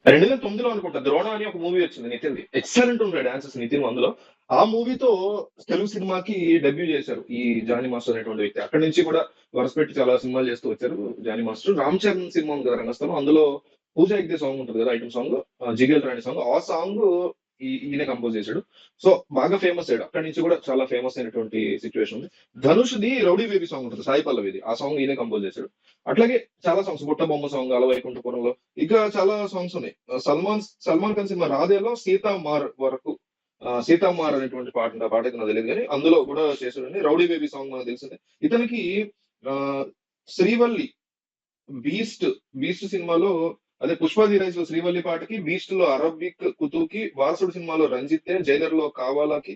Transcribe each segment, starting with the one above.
2009లో అనుకుంటా 'ద్రోణ' అని ఒక మూవీ వచ్చింది నితిన్‌ది. ఎక్సలెంట్ ఉంటాయి డాన్సెస్ నితిన్ అందులో. ఆ మూవీతో తెలుగు సినిమాకి డెబ్యూ చేశారు ఈ జానీ మాస్టర్ అనేటువంటి వ్యక్తి. అక్కడి నుంచి కూడా వరుస పెట్టి చాలా సినిమాలు చేస్తూ వచ్చారు జానీ మాస్టర్. 'రామ్ చరణ్' సినిమా ఉంది కదా 'రంగస్థలం', అందులో 'పూజా హెగ్డే' సాంగ్ ఉంటుంది కదా item song, 'Jigel Rani' song. ఆ సాంగ్ ఈయనే కంపోజ్ చేశాడు. సో బాగా ఫేమస్ అయ్యాడు. అక్కడి నుంచి కూడా చాలా ఫేమస్ అయినటువంటి సిచ్యువేషన్ ఉంది. ధనుష్‌ది 'రౌడీ బేబీ' సాంగ్ ఉంటుంది సాయి పల్లవిది. ఆ సాంగ్ ఈయనే కంపోజ్ చేశాడు. అట్లాగే చాలా సాంగ్స్ 'బుట్ట బొమ్మ' సాంగ్ 'అలవైకుంఠపురంలో', ఇంకా చాలా సాంగ్స్ ఉన్నాయి. సల్మాన్ ఖాన్ సినిమా 'రాధే'లో 'సీతామార్' వరకు 'సీతామార్' అనేటువంటి పాట ఉంది. ఆ పాట అయితే నాకు తెలియదు కానీ అందులో కూడా చేశాడండి. 'రౌడీ బేబీ' సాంగ్ మనకు తెలిసిందే. ఇతనికి ఆహ్, 'శ్రీవల్లి', 'బీస్ట్' సినిమాలో, అదే 'పుష్ప-ధీరజ్'లో 'శ్రీవల్లి' పాటకి, 'బీస్ట్‌లో' 'అరబిక్ కుతుకి', 'వారసుడు' సినిమాలో 'రంజిత్తే', 'జైలర్‌లో 'కావాలా'కి,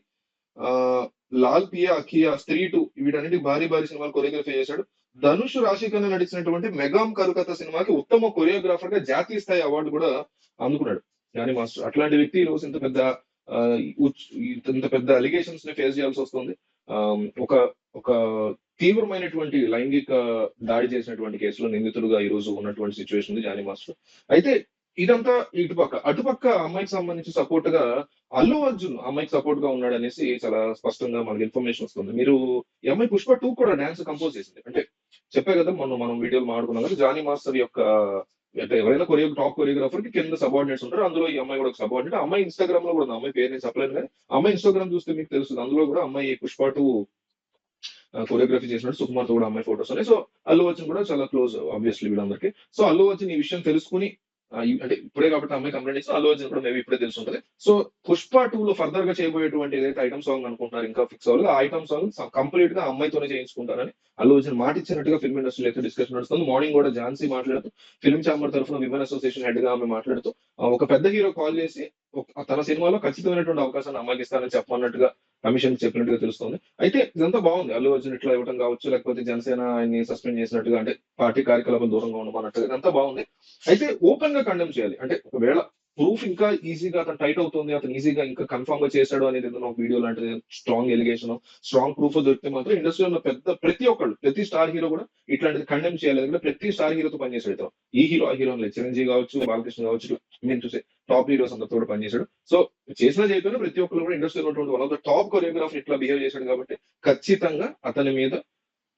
ఆహ్, 'లాల్ పియా అఖియా', 'స్త్రీ 2' వీటన్నిటికి భారీ భారీ సినిమాలు కొరియోగ్రఫీ చేశాడు. ధనుష్, రాశి ఖన్నా నటించినటువంటి 'మెగాం కరుకథ' సినిమాకి ఉత్తమ కొరియోగ్రాఫర్ గా జాతీయ స్థాయి అవార్డు కూడా అందుకున్నాడు జానీ మాస్టర్. అట్లాంటి వ్యక్తి ఈ రోజు ఇంత పెద్ద ఆహ్, ఉచ్ ఇంత పెద్ద అలిగేషన్స్ ని ఫేస్ చేయాల్సి వస్తుంది. ఒక ఒక తీవ్రమైనటువంటి లైంగిక దాడి చేసినటువంటి కేసులో నిందితుడుగా ఈ రోజు ఉన్నటువంటి సిచ్యువేషన్ ఉంది జానీ మాస్టర్. అయితే ఇదంతా ఇటుపక్క. అటుపక్క అమ్మాయికి సంబంధించి సపోర్ట్ గా అల్లు అర్జున్ అమ్మాయికి సపోర్ట్ గా ఉన్నాడనేసి చాలా స్పష్టంగా మనకి ఇన్ఫర్మేషన్ వస్తుంది. మీరు ఈ అమ్మాయి 'పుష్ప 2' కూడా డాన్స్ కంపోజ్ చేసింది. అంటే చెప్పా కదా మొన్న మనం వీడియోలో మాట్లాడుకున్నాం కదా, జానీ మాస్టర్ యొక్క అంటే ఎవరైనా టాప్ కొరియోగ్రాఫర్ కి కింద సబార్డినేట్స్ ఉంటారు. అందులో ఈ అమ్మాయి కూడా ఒక సబార్డినేట్. ఆ అమ్మాయి ఇన్‌స్టాగ్రామ్ లో కూడా ఉంది. ఆ అమ్మాయి పేరు నేను చెప్పలేను కానీ, ఆ అమ్మాయి ఇన్‌స్టాగ్రామ్ చూస్తే మీకు తెలుస్తది. అందులో కూడా అమ్మాయి 'పుష్ప 2' కొరియోగ్రఫీ చేసినట్టు సుకుమార్‌తో కూడా అమ్మాయి ఫోటోస్ ఉన్నాయి. సో అల్లు అర్జున్ కూడా చాలా క్లోజ్ ఆబ్వియస్లీ వీళ్ళందరికీ. సో అల్లు అర్జున్ ఈ విషయం తెలుసుకొని అంటే ఇప్పుడే కాబట్టి అమ్మాయి కంప్లైంట్ ఇస్తే అల్లు అర్జున్ కూడా మేబీ ఇప్పుడే తెలుసుంటది. సో 'పుష్ప 2'లో ఫర్దర్ గా చేయబోయేటువంటి ఏదైతే ఐటమ్ సాంగ్ అనుకుంటున్నారు ఇంకా ఫిక్స్ అవ్వలేదు. ఆ ఐటమ్ సాంగ్ కంప్లీట్ గా అమ్మాయితోనే చేయించుకుంటారని అల్లు అర్జున్ మాట ఇచ్చినట్టుగా ఫిల్మ్ ఇండస్ట్రీలో అయితే డిస్కషన్ నడుస్తుంది. మార్నింగ్ కూడా ఝాన్సీ మాట్లాడుతూ, ఫిల్మ్ ఛాంబర్ తరఫున విమెన్ అసోసియేషన్ హెడ్ గా ఆమె మాట్లాడుతూ, ఒక పెద్ద హీరో కాల్ చేసి తన సినిమాలో ఖచ్చితమైనటువంటి అవకాశాన్ని అమ్మాయికి ఇస్తానని చెప్పమన్నట్టుగా కమిషన్ చెప్పినట్టుగా తెలుస్తుంది. అయితే ఇదంతా బాగుంది. అల్లు అర్జున్ ఇట్లా ఇవ్వడం కావచ్చు, లేకపోతే జనసేన ఆయన్ని సస్పెండ్ చేసినట్టుగా, అంటే పార్టీ కార్యకలాపాలు దూరంగా ఉండమన్నట్టుగా ఇదంతా బాగుంది. అయితే ఓపెన్ గా కండెమ్ చేయాలి. అంటే ఒకవేళ ప్రూఫ్ ఇంకా ఈజీగా అతను టైట్ అవుతుంది, అతను ఈజీగా ఇంకా కన్ఫర్మ్ గా చేశాడు అనేది ఏదైనా ఒక వీడియో లాంటిది స్ట్రాంగ్ ఎలిగేషన్, స్ట్రాంగ్ ప్రూఫ్ దొరికితే మాత్రం ఇండస్ట్రీలో ఉన్న ప్రతి ఒక్కళ్ళు, ప్రతి స్టార్ హీరో కూడా ఇట్లాంటిది కండెమ్ చేయాలి. ఎందుకంటే ప్రతి స్టార్ హీరోతో పనిచేసాడు ఇతను. ఈ హీరో ఆ హీరో లేదు, చిరంజీవి కావచ్చు, బాలకృష్ణ కావచ్చు, ఇట్లా నేను చూసే టాప్ హీరోస్ అందరితో కూడా పనిచేశాడు. సో చేసినా చేయకపోయినా ప్రతి ఒక్కరు కూడా ఇండస్ట్రీలో ఉన్నటువంటి one of the top choreographer ఇట్లా బిహేవ్ చేశాడు కాబట్టి ఖచ్చితంగా అతని మీద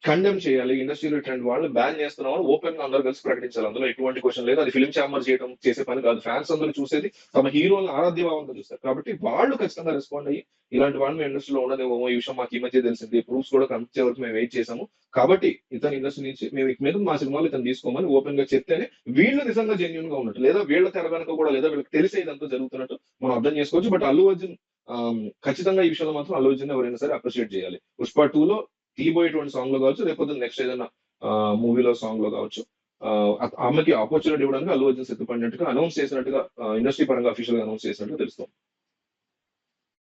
కండెమ్ చేయాలి. ఇండస్ట్రీలో ఇట్లాంటి వాళ్ళు బ్యాన్ చేస్తున్నామని ఓపెన్ గా అందరూ కలిసి ప్రకటించాలి. అందులో ఎటువంటి క్వశ్చన్ లేదు. అది ఫిల్మ్ ఛాంబర్ చేసే పని కాదు. ఫ్యాన్స్ అందరూ చూసేది తమ హీరోలను ఆరాధ్యభావంతో చూస్తారు. కాబట్టి వాళ్ళు ఖచ్చితంగా రెస్పాండ్ అయ్యి ఇలాంటి వాళ్ళు మేము ఇండస్ట్రీలో ఉండదేమో, ఈ విషయం మాకు ఈ మధ్య తెలిసింది, ప్రూఫ్స్ కూడా కనిపించే వరకు మేము వెయిట్ చేసాము, కాబట్టి ఇతని ఇండస్ట్రీ నుంచి మేము ఇక మీద మా సినిమాలు ఇతను తీసుకోమని ఓపెన్ గా చెప్తేనే వీళ్ళు నిజంగా జెన్యున్ గా ఉన్నట్టు, లేదా వీళ్ళ తెర వెనక కూడా, లేదా వీళ్ళకి తెలిసే ఇదంతా జరుగుతున్నట్టు మనం అర్థం చేసుకోవచ్చు. బట్ అల్లు అర్జున్ ఖచ్చితంగా ఈ విషయంలో మాత్రం అల్లు అర్జున్ ఎవరైనా సరే అప్రిషియేట్ చేయాలి. 'పుష్ప 2'లో తీయబోయేటువంటి సాంగ్ లో కావచ్చు, లేకపోతే నెక్స్ట్ ఏదైనా మూవీలో సాంగ్ లో కావచ్చు, ఆమెకి ఆపర్చునిటీ ఇవ్వడానికి అల్లు అర్జున్ సిద్ధపడినట్టుగా అనౌన్స్ చేసినట్టుగా ఇండస్ట్రీ పరంగా అఫీషియల్ గా అనౌన్స్ చేసినట్టుగా తెలుస్తుంది.